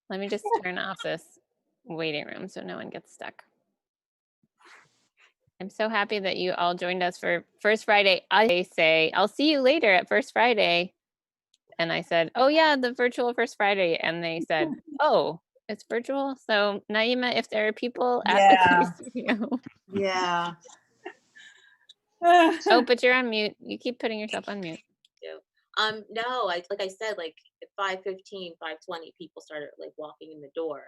Let me just turn off this waiting room so no one gets stuck. I'm so happy that you all joined us for First Friday. I say, I'll see you later at First Friday. And I said, oh yeah, the virtual First Friday. And they said, oh, it's virtual. So Naima, if there are people at the Clay Studio. Yeah. Oh, but you're on mute. You keep putting yourself on mute. No, like I said, like at 5:15, 5:20, people started like walking in the door.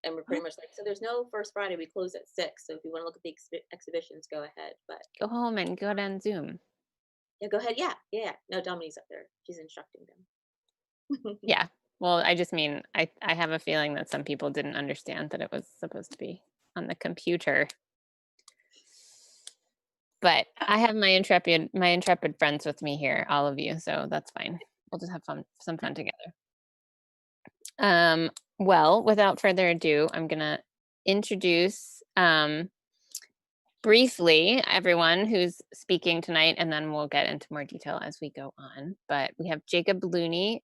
And we're pretty much like, so there's no First Friday. We close at 6. So if you want to look at the exhibitions, go ahead. But Go home and go on Zoom. yeah, go ahead. Yeah, yeah. No, Dominique's up there. She's instructing them. Yeah. Well, I just mean, I have a feeling that some people didn't understand that it was supposed to be on the computer. But I have my intrepid friends with me here, all of you, so that's fine. We'll just have some fun together. Well, without further ado, I'm gonna introduce briefly everyone who's speaking tonight, and then we'll get into more detail as we go on. But we have Jacob Looney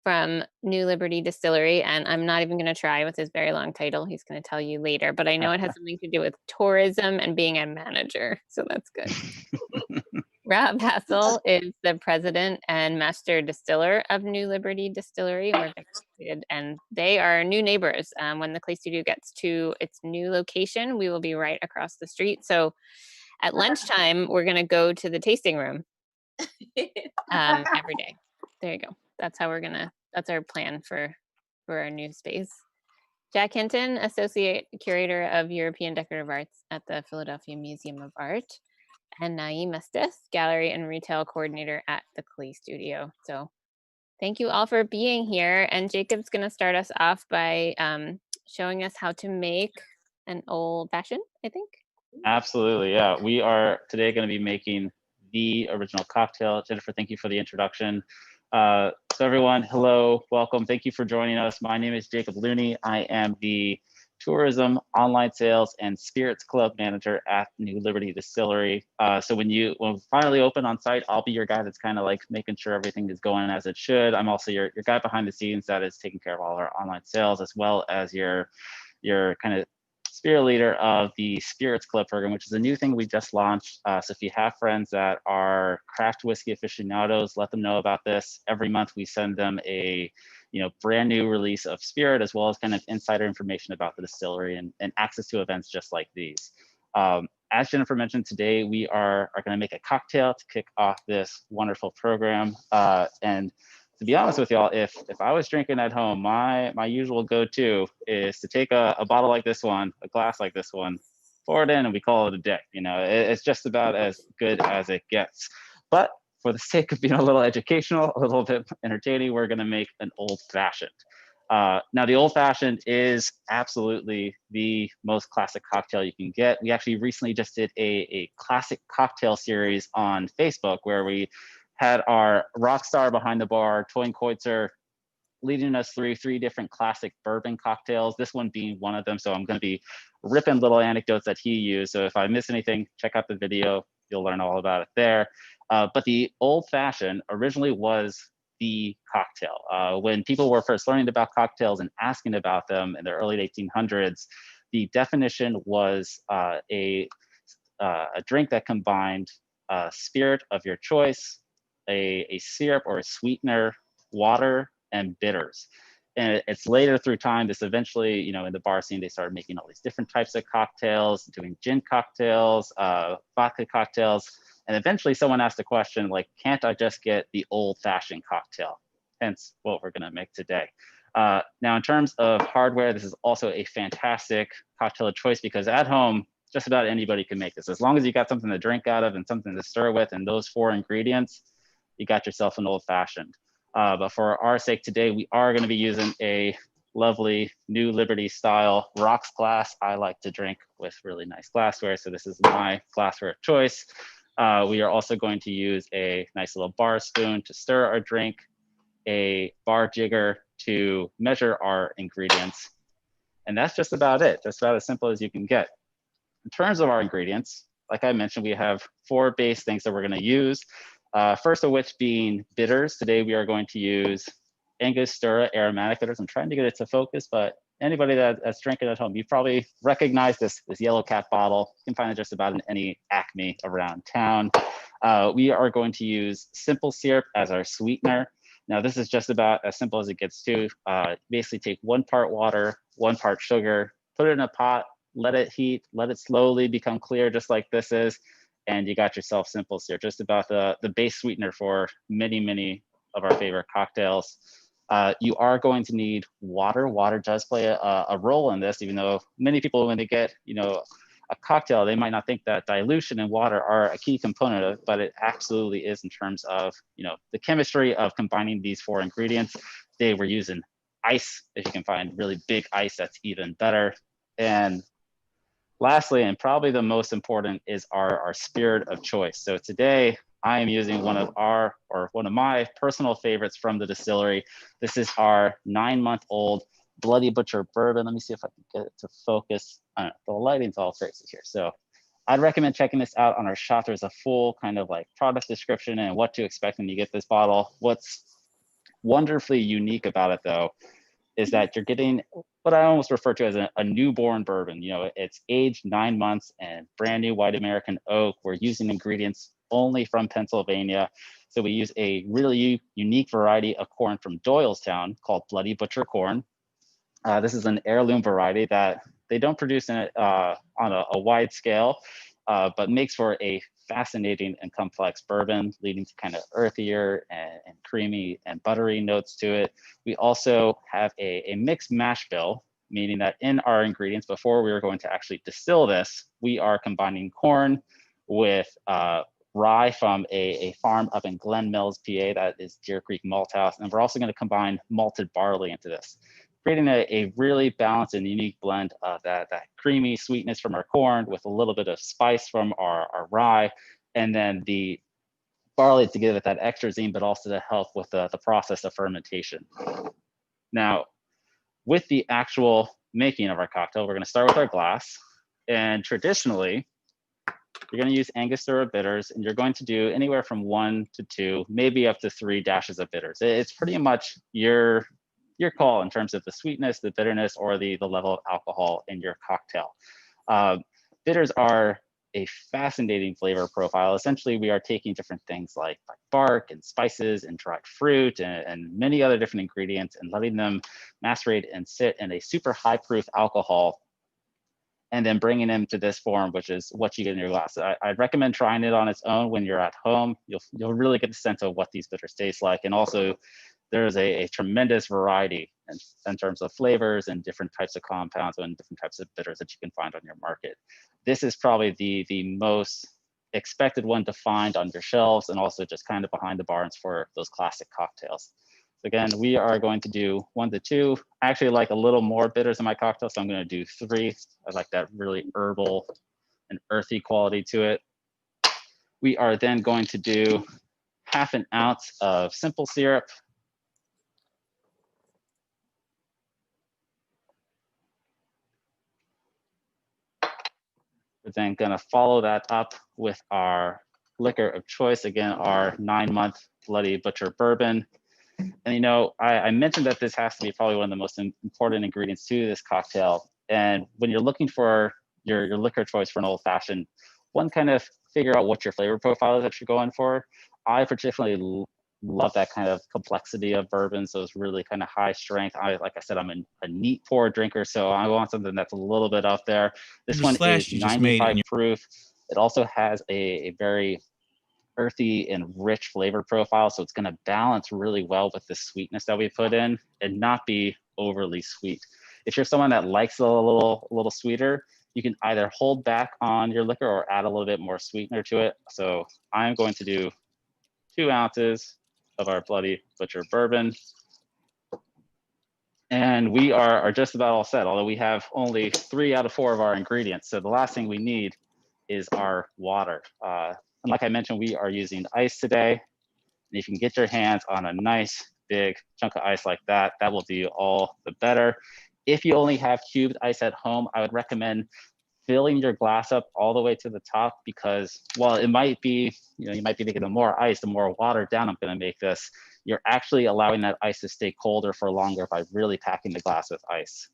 from New Liberty Distillery, and I'm not even going to try with his very long title. He's going to tell you later, but I know it has something to do with tourism and being a manager, so that's good. Rob Hassel is the president and master distiller of New Liberty Distillery. We're very excited, and they are new neighbors. When the Clay Studio gets to its new location, we will be right across the street. So at lunchtime, we're going to go to the tasting room every day. There you go. That's how that's our plan for our new space. Jack Hinton, associate curator of European Decorative Arts at the Philadelphia Museum of Art. And Naima Stith, gallery and retail coordinator at the Clay Studio. So thank you all for being here. And Jacob's going to start us off by showing us how to make an old fashioned, I think. Absolutely, yeah. We are today going to be making the original cocktail. Jennifer, thank you for the introduction. So everyone, hello, welcome. Thank you for joining us. My name is Jacob Looney. I am the tourism, online sales, and spirits club manager at New Liberty Distillery. So when we finally open on site, I'll be your guy that's kind of like making sure everything is going as it should. I'm also your guy behind the scenes that is taking care of all our online sales, as well as your kind of spirit leader of the Spirits Club program, which is a new thing we just launched. So if you have friends that are craft whiskey aficionados, let them know about this. Every month we send them a brand new release of spirit, as well as kind of insider information about the distillery and access to events just like these. As Jennifer mentioned, today we are going to make a cocktail to kick off this wonderful program. And to be honest with y'all, if I was drinking at home, my usual go-to is to take a bottle like this one, a glass like this one, pour it in, and we call it a day. It's just about as good as it gets. But for the sake of being a little educational, a little bit entertaining, we're going to make an old-fashioned. Now, the old-fashioned is absolutely the most classic cocktail you can get. We actually recently just did a classic cocktail series on Facebook where we had our rock star behind the bar, Toyn Koitzer, leading us through 3 different classic bourbon cocktails, this one being one of them. So I'm going to be ripping little anecdotes that he used. So if I miss anything, check out the video. You'll learn all about it there. But the old fashioned originally was the cocktail. When people were first learning about cocktails and asking about them in the early 1800s, the definition was a drink that combined spirit of your choice, a syrup or a sweetener, water, and bitters. And it's later through time, this eventually, in the bar scene, they started making all these different types of cocktails, doing gin cocktails, vodka cocktails. And eventually someone asked the question, like, can't I just get the old-fashioned cocktail? Hence what we're gonna make today. Now, in terms of hardware, this is also a fantastic cocktail of choice because at home, just about anybody can make this. As long as you got something to drink out of and something to stir with and those 4 ingredients, you got yourself an old-fashioned. But for our sake today, we are going to be using a lovely New Liberty style rocks glass. I like to drink with really nice glassware, so this is my glassware of choice. We are also going to use a nice little bar spoon to stir our drink, a bar jigger to measure our ingredients, and that's just about it. Just about as simple as you can get. In terms of our ingredients, like I mentioned, we have 4 base things that we're going to use. First of which being bitters. Today we are going to use Angostura aromatic bitters. I'm trying to get it to focus, but anybody that's drinking at home, you probably recognize this yellow cap bottle. You can find it just about in any Acme around town. We are going to use simple syrup as our sweetener. Now, this is just about as simple as it gets to. Basically take 1 part water, 1 part sugar, put it in a pot, let it heat, let it slowly become clear, just like this is, and you got yourself simple syrup, just about the base sweetener for many, many of our favorite cocktails. You are going to need water. Water does play a role in this, even though many people, when they get, a cocktail, they might not think that dilution and water are a key component of it, but it absolutely is in terms of, the chemistry of combining these 4 ingredients. Today we're using ice. If you can find really big ice, that's even better. And lastly, and probably the most important, is our spirit of choice. So today I am using one of my personal favorites from the distillery. This is our 9-month-old Bloody Butcher bourbon. Let me see if I can get it to focus. The lighting's all crazy here. So I'd recommend checking this out on our shop. There's a full kind of like product description and what to expect when you get this bottle. What's wonderfully unique about it, though, is that you're getting what I almost refer to as a newborn bourbon. It's aged 9 months and brand new white American oak. We're using ingredients only from Pennsylvania. So we use a really unique variety of corn from Doylestown called Bloody Butcher corn. This is an heirloom variety that they don't produce on a wide scale, but makes for a fascinating and complex bourbon, leading to kind of earthier and creamy and buttery notes to it. We also have a mixed mash bill, meaning that in our ingredients, before we are going to actually distill this, we are combining corn with rye from a farm up in Glen Mills, PA, that is Deer Creek Malt House. And we're also going to combine malted barley into this, creating a really balanced and unique blend of that creamy sweetness from our corn with a little bit of spice from our rye, and then the barley to give it that extra zing, but also to help with the process of fermentation. Now, with the actual making of our cocktail, we're going to start with our glass. And traditionally, you're going to use Angostura bitters, and you're going to do anywhere from 1 to 2, maybe up to 3 dashes of bitters. It's pretty much your call in terms of the sweetness, the bitterness, or the level of alcohol in your cocktail. Bitters are a fascinating flavor profile. Essentially, we are taking different things like bark and spices and dried fruit and many other different ingredients and letting them macerate and sit in a super high proof alcohol, and then bringing them to this form, which is what you get in your glass. I'd recommend trying it on its own when you're at home. You'll really get the sense of what these bitters taste like. And also, there's a tremendous variety in terms of flavors and different types of compounds and different types of bitters that you can find on your market. This is probably the most expected one to find on your shelves, and also just kind of behind the barns for those classic cocktails. So again, we are going to do 1 to 2. I actually like a little more bitters in my cocktail, so I'm going to do 3. I like that really herbal and earthy quality to it. We are then going to do 1/2 ounce of simple syrup. We're then going to follow that up with our liquor of choice, again, our 9-month Bloody Butcher bourbon. And I mentioned that this has to be probably one of the most important ingredients to this cocktail. And when you're looking for your liquor choice for an old fashioned, one, kind of figure out what your flavor profile is that you're going for. I particularly love that kind of complexity of bourbon. So it's really kind of high strength. Like I said, I'm a neat pour drinker, so I want something that's a little bit up there. This one is 95 proof. It also has a very earthy and rich flavor profile, so it's going to balance really well with the sweetness that we put in and not be overly sweet. If you're someone that likes a little sweeter, you can either hold back on your liquor or add a little bit more sweetener to it. So I'm going to do 2 ounces of our Bloody Butcher bourbon. And we are just about all set, although we have only 3 out of 4 of our ingredients. So the last thing we need is our water. And like I mentioned, we are using ice today. And if you can get your hands on a nice big chunk of ice like that, that will do all the better. If you only have cubed ice at home, I would recommend filling your glass up all the way to the top, because while it might be, you might be thinking the more ice, the more watered down I'm going to make this, you're actually allowing that ice to stay colder for longer by really packing the glass with ice.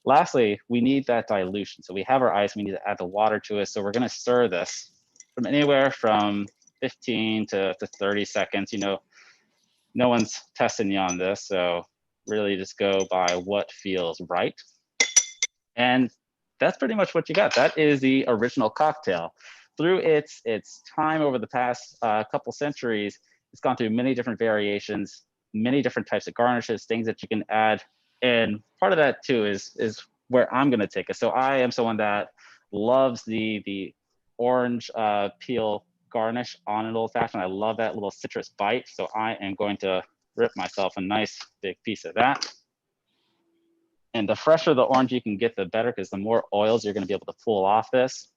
Lastly, we need that dilution. So we have our ice, we need to add the water to it. So we're gonna stir this from anywhere from 15 to 30 seconds. You know, no one's testing you on this, so really just go by what feels right. And that's pretty much what you got. That is the original cocktail. Through its time over the past couple centuries, it's gone through many different variations, many different types of garnishes, things that you can add. And part of that too is where I'm going to take it. So I am someone that loves the orange peel garnish on an old fashioned. I love that little citrus bite. So I am going to rip myself a nice big piece of that. And the fresher the orange you can get, the better, because the more oils you're going to be able to pull off this.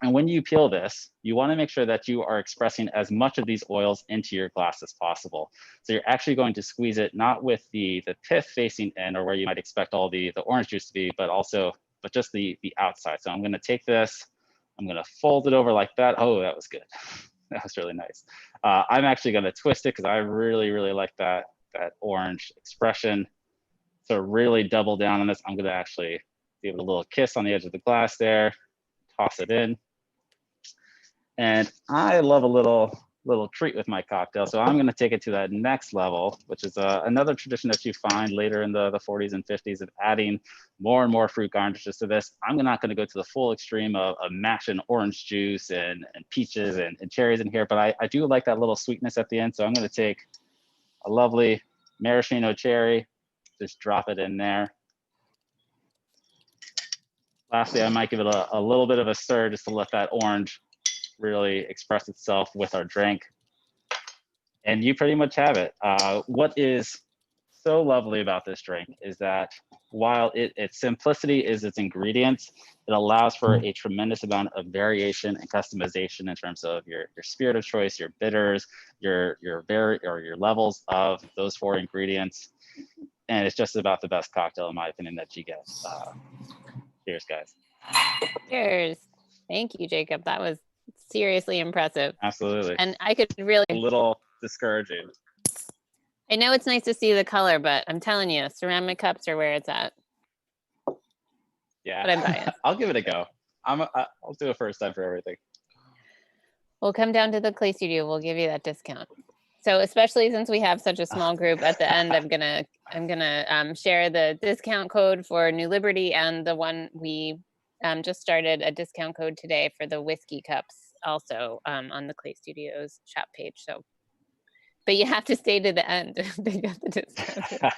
And when you peel this, you want to make sure that you are expressing as much of these oils into your glass as possible. So you're actually going to squeeze it not with the pith facing in, or where you might expect all the orange juice to be, but just the outside. So I'm going to take this, I'm going to fold it over like that. Oh, that was good. That was really nice. I'm actually going to twist it because I really, really like that orange expression. So really double down on this. I'm going to actually give it a little kiss on the edge of the glass there, toss it in. And I love a little treat with my cocktail. So I'm going to take it to that next level, which is another tradition that you find later in the 40s and 50s of adding more and more fruit garnishes to this. I'm not going to go to the full extreme of mashing orange juice and peaches and cherries in here, but I do like that little sweetness at the end. So I'm going to take a lovely maraschino cherry, just drop it in there. Lastly, I might give it a little bit of a stir just to let that orange really express itself with our drink. And you pretty much have it. What is so lovely about this drink is that while its simplicity is its ingredients, it allows for a tremendous amount of variation and customization in terms of your spirit of choice, your bitters, your levels of those 4 ingredients. And it's just about the best cocktail, in my opinion, that you get. Cheers, guys. Cheers. Thank you, Jacob. That was seriously impressive. Absolutely. And I could really, A little discouraging. I know it's nice to see the color, but I'm telling you, ceramic cups are where it's at. Yeah, But I'm biased. I'll give it a go. I'll do a first time for everything. We'll come down to the Clay Studio. We'll give you that discount. So especially since we have such a small group, at the end, I'm gonna share the discount code for New Liberty, and the one we just started a discount code today for the whiskey cups, also on the Clay Studios shop page. So, but you have to stay to the end to get the discount.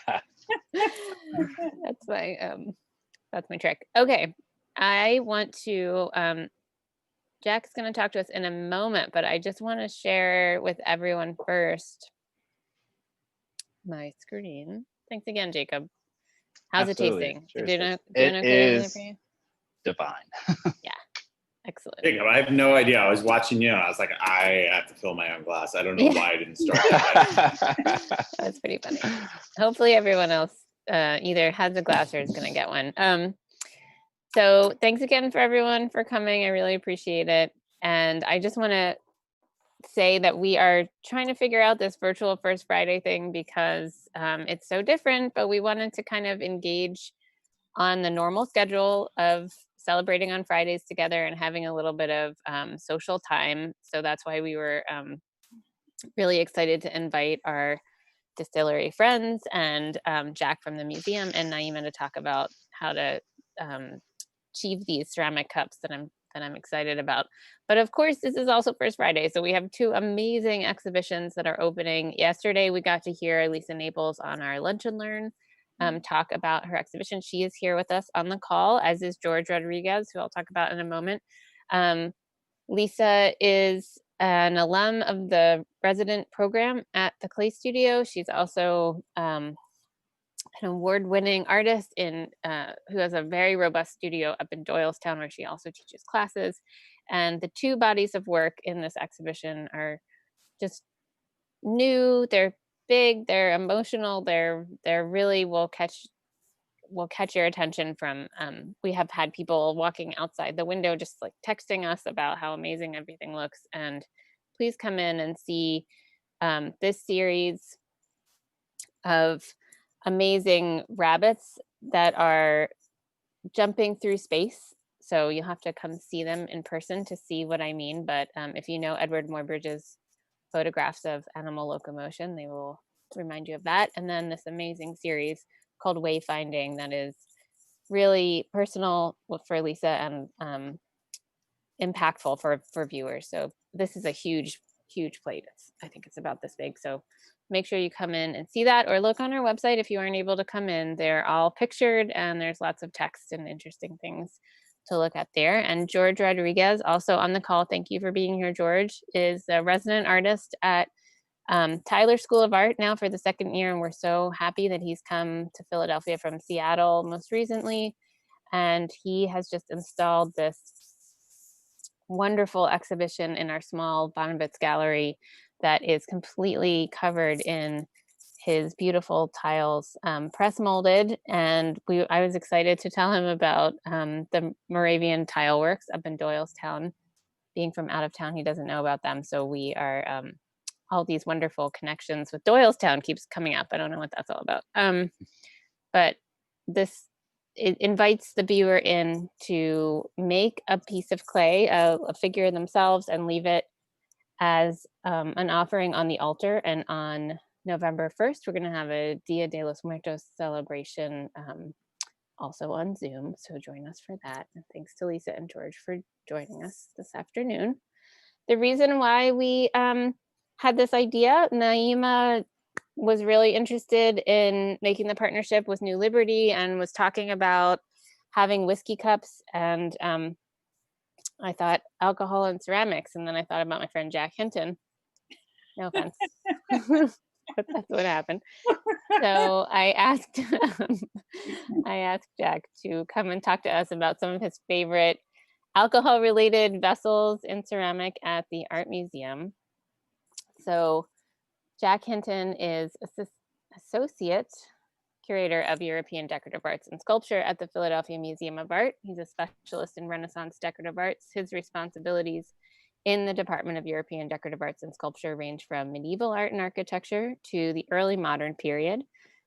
That's my trick. Okay, I want to. Jack's going to talk to us in a moment, but I just want to share with everyone first my screen. Thanks again, Jacob. How's Absolutely. it tasting? Cheers, Doing guys. okay over there is for you? divine. Excellent. Jacob, I have no idea. I was watching you and I was like, I have to fill my own glass. I don't know why I didn't start that. That's pretty funny. Hopefully everyone else either has a glass or is going to get one. So thanks again for everyone for coming. I really appreciate it. And I just want to say that we are trying to figure out this virtual First Friday thing because it's so different, but we wanted to kind of engage on the normal schedule of celebrating on Fridays together and having a little bit of social time. So that's why we were really excited to invite our distillery friends and Jack from the museum and Naima to talk about how to achieve these ceramic cups that I'm excited about. But of course, this is also First Friday. So we have 2 amazing exhibitions that are opening. Yesterday, we got to hear Lisa Naples on our Lunch and Learn talk about her exhibition. She is here with us on the call, as is George Rodriguez, who I'll talk about in a moment. Lisa is an alum of the resident program at the Clay Studio. She's also an award-winning artist who has a very robust studio up in Doylestown, where she also teaches classes. And the 2 bodies of work in this exhibition are just new. They're big. They're emotional. They're really will catch your attention from. We have had people walking outside the window, just like texting us about how amazing everything looks. And please come in and see this series of amazing rabbits that are jumping through space. So you'll have to come see them in person to see what I mean. But if you know Edward Muybridge's photographs of animal locomotion, they will remind you of that. And then this amazing series called Wayfinding that is really personal for Lisa and impactful for viewers. So this is a huge plate. I think it's about this big. So make sure you come in and see that, or look on our website if you aren't able to come in. They're all pictured and there's lots of text and interesting things to look at there. And George Rodriguez, also on the call, thank you for being here. George is a resident artist at Tyler School of Art now for the second year, and we're so happy that he's come to Philadelphia from Seattle most recently. And he has just installed this wonderful exhibition in our small Bonavitz gallery that is completely covered in his beautiful tiles, press molded. And I was excited to tell him about the Moravian Tile Works up in Doylestown. Being from out of town, he doesn't know about them. So we are all these wonderful connections with Doylestown keeps coming up. I don't know what that's all about. But it invites the viewer in to make a piece of clay, a figure themselves, and leave it as an offering on the altar. And on November 1st, we're going to have a Dia de los Muertos celebration, also on Zoom. So join us for that. And thanks to Lisa and George for joining us this afternoon. The reason why we had this idea, Naima was really interested in making the partnership with New Liberty and was talking about having whiskey cups, and I thought alcohol and ceramics, and then I thought about my friend Jack Hinton. No offense, but that's what happened. So I asked Jack to come and talk to us about some of his favorite alcohol-related vessels in ceramic at the Art Museum. So Jack Hinton is Associate Curator of European Decorative Arts and Sculpture at the Philadelphia Museum of Art. He's a specialist in Renaissance decorative arts. His responsibilities in the Department of European Decorative Arts and Sculpture range from medieval art and architecture to the early modern period.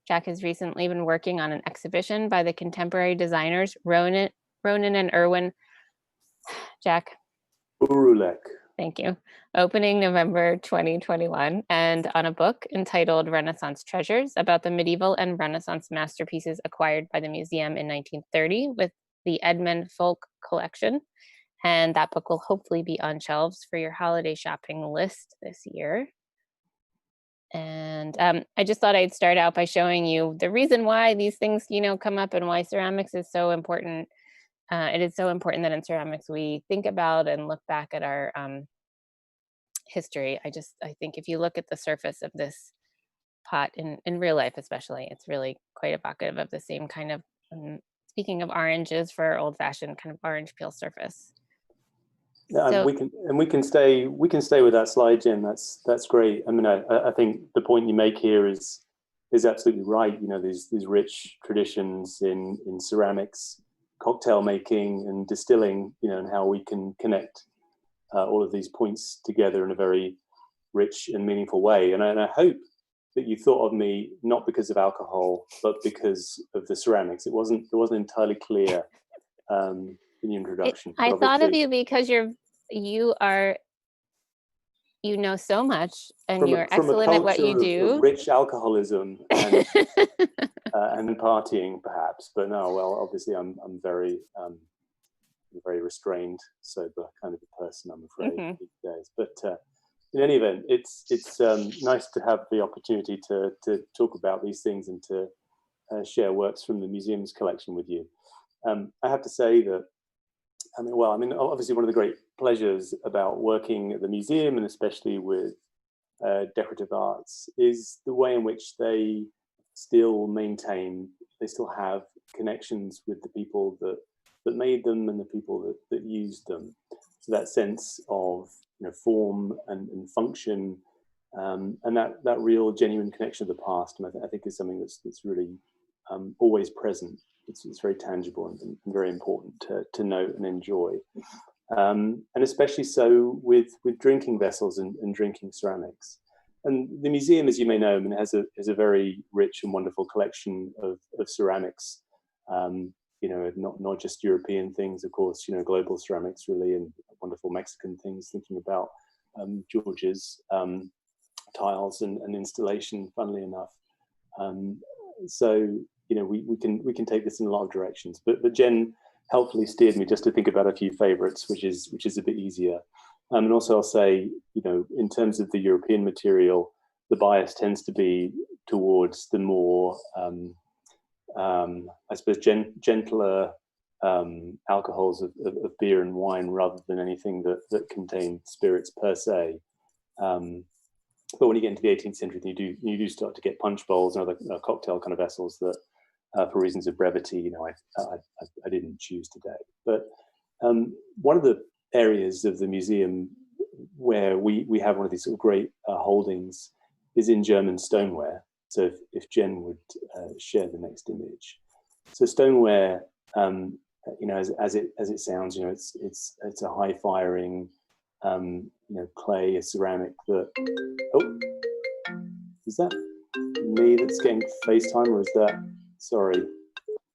Jack has recently been working on an exhibition by the contemporary designers Ronan and Erwin. Jack. Urulek. Thank you. Opening November 2021, and on a book entitled Renaissance Treasures about the medieval and Renaissance masterpieces acquired by the museum in 1930 with the Edmund Folk Collection. And that book will hopefully be on shelves for your holiday shopping list this year. And I just thought I'd start out by showing you the reason why these things, come up and why ceramics is so important. It is so important that in ceramics we think about and look back at our history. I think if you look at the surface of this pot in real life, especially, it's really quite evocative of the same kind of, speaking of oranges, for old-fashioned kind of orange peel surface. So, we can stay with that slide, Jen. That's great. I mean, I think the point you make here is absolutely right. These rich traditions in ceramics, cocktail making and distilling, and how we can connect all of these points together in a very rich and meaningful way. And I hope that you thought of me not because of alcohol, but because of the ceramics. It wasn't entirely clear in the introduction. I thought of you because you know so much, and you're excellent at what you do. Of rich alcoholism and, and partying, perhaps. But no, well, obviously, I'm very restrained, sober kind of a person, I'm afraid, these days. But in any event, it's nice to have the opportunity to talk about these things and to share works from the museum's collection with you. I have to say that, obviously one of the great pleasures about working at the museum, and especially with decorative arts, is the way in which they still have connections with the people that made them and the people that used them. So that sense of form and function, and that real genuine connection to the past, and I think is something that's really always present. It's very tangible and very important to know and enjoy, and especially so with drinking vessels and drinking ceramics. And the museum, as you may know, I mean, has a very rich and wonderful collection of ceramics. You know, not just European things, of course. You know, global ceramics really, and wonderful Mexican things. Thinking about George's tiles and installation, funnily enough. So you know, we can take this in a lot of directions. But Jen helpfully steered me just to think about a few favourites, which is a bit easier. And also I'll say, you know, in terms of the European material, the bias tends to be towards the more, I suppose, gentler alcohols of beer and wine, rather than anything that contain spirits per se. But when you get into the 18th century, you do start to get punch bowls and other cocktail kind of vessels that, for reasons of brevity, you know, I didn't choose today. But one of the areas of the museum where we have one of these sort of great holdings is in German stoneware. So if Jen would share the next image. So stoneware, you know, as it sounds, you know, it's a high firing, you know, clay, a ceramic that. Oh, is that me that's getting FaceTime, or is that? Sorry.